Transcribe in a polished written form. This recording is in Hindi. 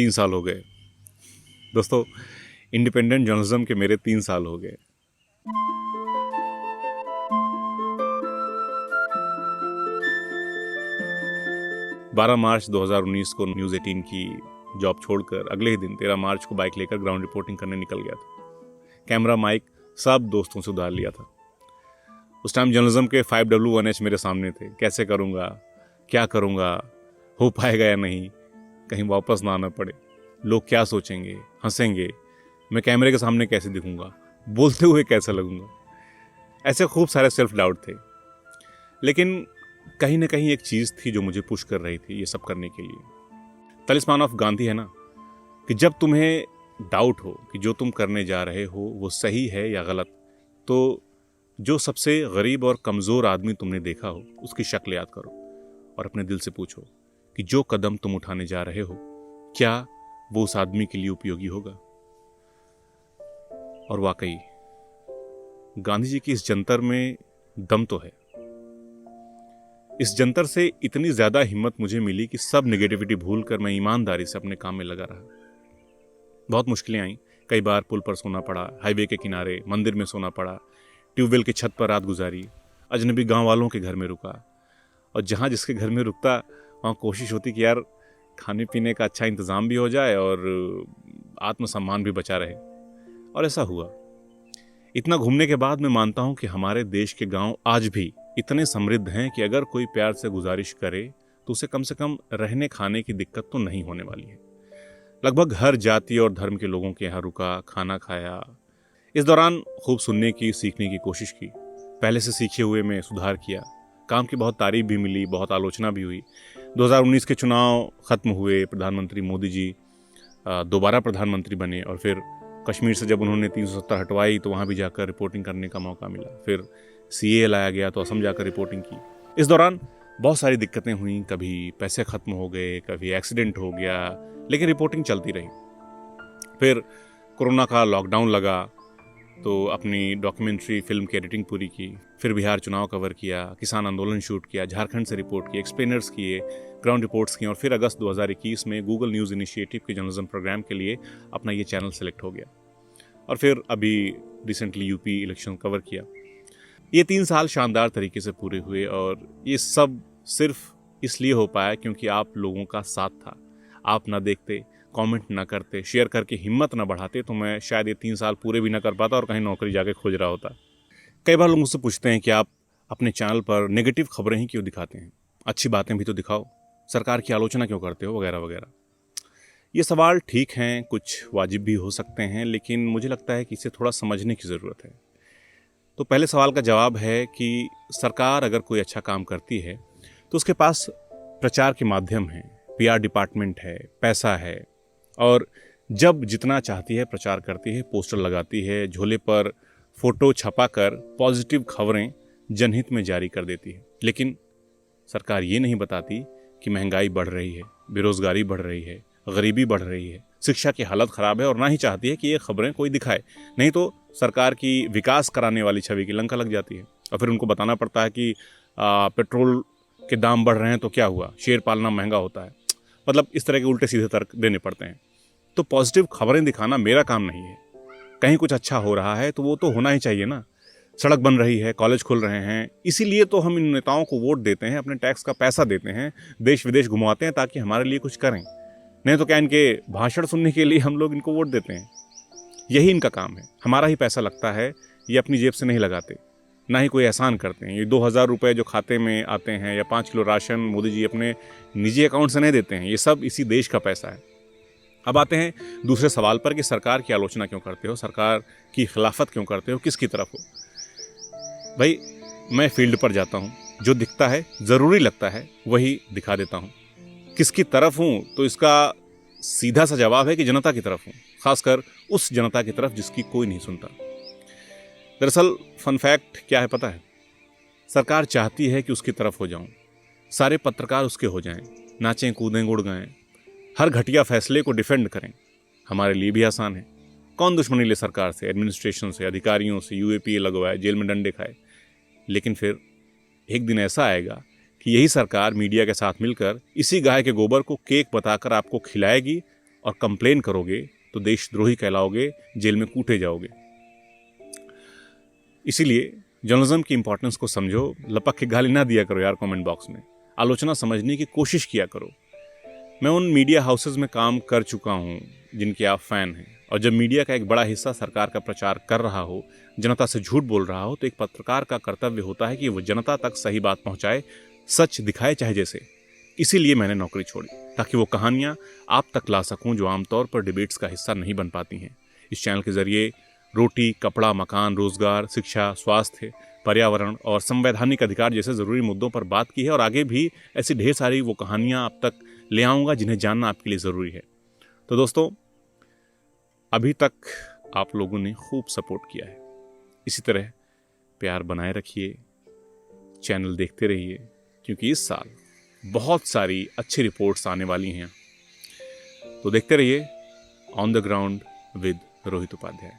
3 साल हो गए दोस्तों। इंडिपेंडेंट जर्नलिज्म के मेरे 3 साल हो गए। बारह मार्च 2019 को न्यूज़ 18 की जॉब छोड़कर अगले ही दिन 13 मार्च को बाइक लेकर ग्राउंड रिपोर्टिंग करने निकल गया था। कैमरा, माइक सब दोस्तों से उधार लिया था। उस टाइम जर्नलिज्म के 5W1H मेरे सामने थे। कैसे करूँगा, क्या करूँगा, हो पाएगा या नहीं, कहीं वापस ना आना पड़े, लोग क्या सोचेंगे, हंसेंगे, मैं कैमरे के सामने कैसे दिखूंगा, बोलते हुए कैसा लगूंगा। ऐसे खूब सारे सेल्फ डाउट थे। लेकिन कहीं ना कहीं एक चीज़ थी जो मुझे पुश कर रही थी ये सब करने के लिए। तलिस्मान ऑफ गांधी है ना कि जब तुम्हें डाउट हो कि जो तुम करने जा रहे हो वो सही है या गलत, तो जो सबसे गरीब और कमज़ोर आदमी तुमने देखा हो उसकी शक्ल याद करो और अपने दिल से पूछो कि जो कदम तुम उठाने जा रहे हो क्या वो उस आदमी के लिए उपयोगी होगा। और वाकई गांधी जी की इस जंतर में दम तो है। इस जंतर से इतनी ज्यादा हिम्मत मुझे मिली कि सब नेगेटिविटी भूलकर मैं ईमानदारी से अपने काम में लगा रहा। बहुत मुश्किलें आई, कई बार पुल पर सोना पड़ा, हाईवे के किनारे, मंदिर में सोना पड़ा, ट्यूबवेल की छत पर रात गुजारी, अजनबी गांव वालों के घर में रुका, और जहां जिसके घर में रुकता वहां कोशिश होती कि यार खाने पीने का अच्छा इंतजाम भी हो जाए और आत्मसम्मान भी बचा रहे। और ऐसा हुआ। इतना घूमने के बाद मैं मानता हूं कि हमारे देश के गांव आज भी इतने समृद्ध हैं कि अगर कोई प्यार से गुजारिश करे तो उसे कम से कम रहने खाने की दिक्कत तो नहीं होने वाली है। लगभग हर जाति और धर्म के लोगों के यहाँ रुका, खाना खाया। इस दौरान खूब सुनने की, सीखने की कोशिश की, पहले से सीखे हुए में सुधार किया। काम की बहुत तारीफ भी मिली, बहुत आलोचना भी हुई। 2019 के चुनाव खत्म हुए, प्रधानमंत्री मोदी जी दोबारा प्रधानमंत्री बने, और फिर कश्मीर से जब उन्होंने 370 हटवाई तो वहाँ भी जाकर रिपोर्टिंग करने का मौका मिला। फिर CAA लाया गया तो असम जाकर रिपोर्टिंग की। इस दौरान बहुत सारी दिक्कतें हुई, कभी पैसे खत्म हो गए, कभी एक्सीडेंट हो गया, लेकिन रिपोर्टिंग चलती रही। फिर कोरोना का लॉकडाउन लगा तो अपनी डॉक्यूमेंट्री फिल्म की एडिटिंग पूरी की। फिर बिहार चुनाव कवर किया, किसान आंदोलन शूट किया, झारखंड से रिपोर्ट की, एक्सप्लेनर्स किए, ग्राउंड रिपोर्ट्स की, और फिर अगस्त 2021 में गूगल न्यूज़ इनिशिएटिव के जर्नलिज्म प्रोग्राम के लिए अपना ये चैनल सेलेक्ट हो गया। और फिर अभी रिसेंटली यूपी इलेक्शन कवर किया। ये 3 साल शानदार तरीके से पूरे हुए, और ये सब सिर्फ इसलिए हो पाया क्योंकि आप लोगों का साथ था। आप ना देखते, कमेंट ना करते, शेयर करके हिम्मत ना बढ़ाते तो मैं शायद ये 3 साल पूरे भी ना कर पाता और कहीं नौकरी जाके खोज रहा होता। कई बार लोग मुझसे पूछते हैं कि आप अपने चैनल पर नेगेटिव खबरें ही क्यों दिखाते हैं, अच्छी बातें भी तो दिखाओ, सरकार की आलोचना क्यों करते हो, वगैरह वगैरह। ये सवाल ठीक हैं, कुछ वाजिब भी हो सकते हैं, लेकिन मुझे लगता है कि इसे थोड़ा समझने की ज़रूरत है। तो पहले सवाल का जवाब है कि सरकार अगर कोई अच्छा काम करती है तो उसके पास प्रचार के माध्यम हैं, PR डिपार्टमेंट है, पैसा है, और जब जितना चाहती है प्रचार करती है, पोस्टर लगाती है, झोले पर फोटो छपाकर पॉजिटिव खबरें जनहित में जारी कर देती है। लेकिन सरकार ये नहीं बताती कि महंगाई बढ़ रही है, बेरोजगारी बढ़ रही है, गरीबी बढ़ रही है, शिक्षा की हालत ख़राब है, और ना ही चाहती है कि ये खबरें कोई दिखाए। नहीं तो सरकार की विकास कराने वाली छवि की लंका लग जाती है, और फिर उनको बताना पड़ता है कि पेट्रोल के दाम बढ़ रहे हैं तो क्या हुआ, शेर पालना महंगा होता है। मतलब इस तरह के उल्टे सीधे तर्क देने पड़ते हैं। तो पॉजिटिव खबरें दिखाना मेरा काम नहीं है। कहीं कुछ अच्छा हो रहा है तो वो तो होना ही चाहिए ना। सड़क बन रही है, कॉलेज खुल रहे हैं, इसीलिए तो हम इन नेताओं को वोट देते हैं, अपने टैक्स का पैसा देते हैं, देश विदेश घुमाते हैं ताकि हमारे लिए कुछ करें। नहीं तो क्या इनके भाषण सुनने के लिए हम लोग इनको वोट देते हैं? यही इनका काम है। हमारा ही पैसा लगता है, ये अपनी जेब से नहीं लगाते, ना ही कोई एहसान करते हैं। ये 2000 रुपये जो खाते में आते हैं या 5 किलो राशन मोदी जी अपने निजी अकाउंट से नहीं देते हैं, ये सब इसी देश का पैसा है। अब आते हैं दूसरे सवाल पर कि सरकार की आलोचना क्यों करते हो, सरकार की खिलाफत क्यों करते हो, किसकी तरफ हो। भाई मैं फील्ड पर जाता हूँ, जो दिखता है, ज़रूरी लगता है, वही दिखा देता हूँ। किसकी तरफ हूँ तो इसका सीधा सा जवाब है कि जनता की तरफ हूँ, खासकर उस जनता की तरफ जिसकी कोई नहीं सुनता। दरअसल फन फैक्ट क्या है पता है? सरकार चाहती है कि उसकी तरफ हो जाऊं, सारे पत्रकार उसके हो जाएं, नाचें कूदें गुड़ गाएं, हर घटिया फैसले को डिफेंड करें। हमारे लिए भी आसान है। कौन दुश्मनी ले सरकार से, एडमिनिस्ट्रेशन से, अधिकारियों से, UAPA लगवाए, जेल में डंडे खाए। लेकिन फिर एक दिन ऐसा आएगा कि यही सरकार मीडिया के साथ मिलकर इसी गाय के गोबर को केक बताकर आपको खिलाएगी और कंप्लेन करोगे तो देशद्रोही कहलाओगे, जेल में कूटे जाओगे। इसीलिए जर्नलिज्म की इंपॉर्टेंस को समझो, लपक के गाली ना दिया करो यार कमेंट बॉक्स में, आलोचना समझने की कोशिश किया करो। मैं उन मीडिया हाउसेज में काम कर चुका हूँ जिनके आप फैन हैं, और जब मीडिया का एक बड़ा हिस्सा सरकार का प्रचार कर रहा हो, जनता से झूठ बोल रहा हो, तो एक पत्रकार का कर्तव्य होता है कि वो जनता तक सही बात पहुंचाए, सच दिखाए चाहे जैसे। इसीलिए मैंने नौकरी छोड़ी, ताकि वो कहानियां आप तक ला सकूं जो आमतौर पर डिबेट्स का हिस्सा नहीं बन पाती हैं। इस चैनल के जरिए रोटी, कपड़ा, मकान, रोजगार, शिक्षा, स्वास्थ्य, पर्यावरण और संवैधानिक अधिकार जैसे ज़रूरी मुद्दों पर बात की है, और आगे भी ऐसी ढेर सारी वो कहानियां आप तक ले आऊँगा जिन्हें जानना आपके लिए ज़रूरी है। तो दोस्तों, अभी तक आप लोगों ने खूब सपोर्ट किया है, इसी तरह प्यार बनाए रखिए, चैनल देखते रहिए, क्योंकि इस साल बहुत सारी अच्छी रिपोर्ट्स आने वाली हैं। तो देखते रहिए on the ground with Rohit Upadhyay.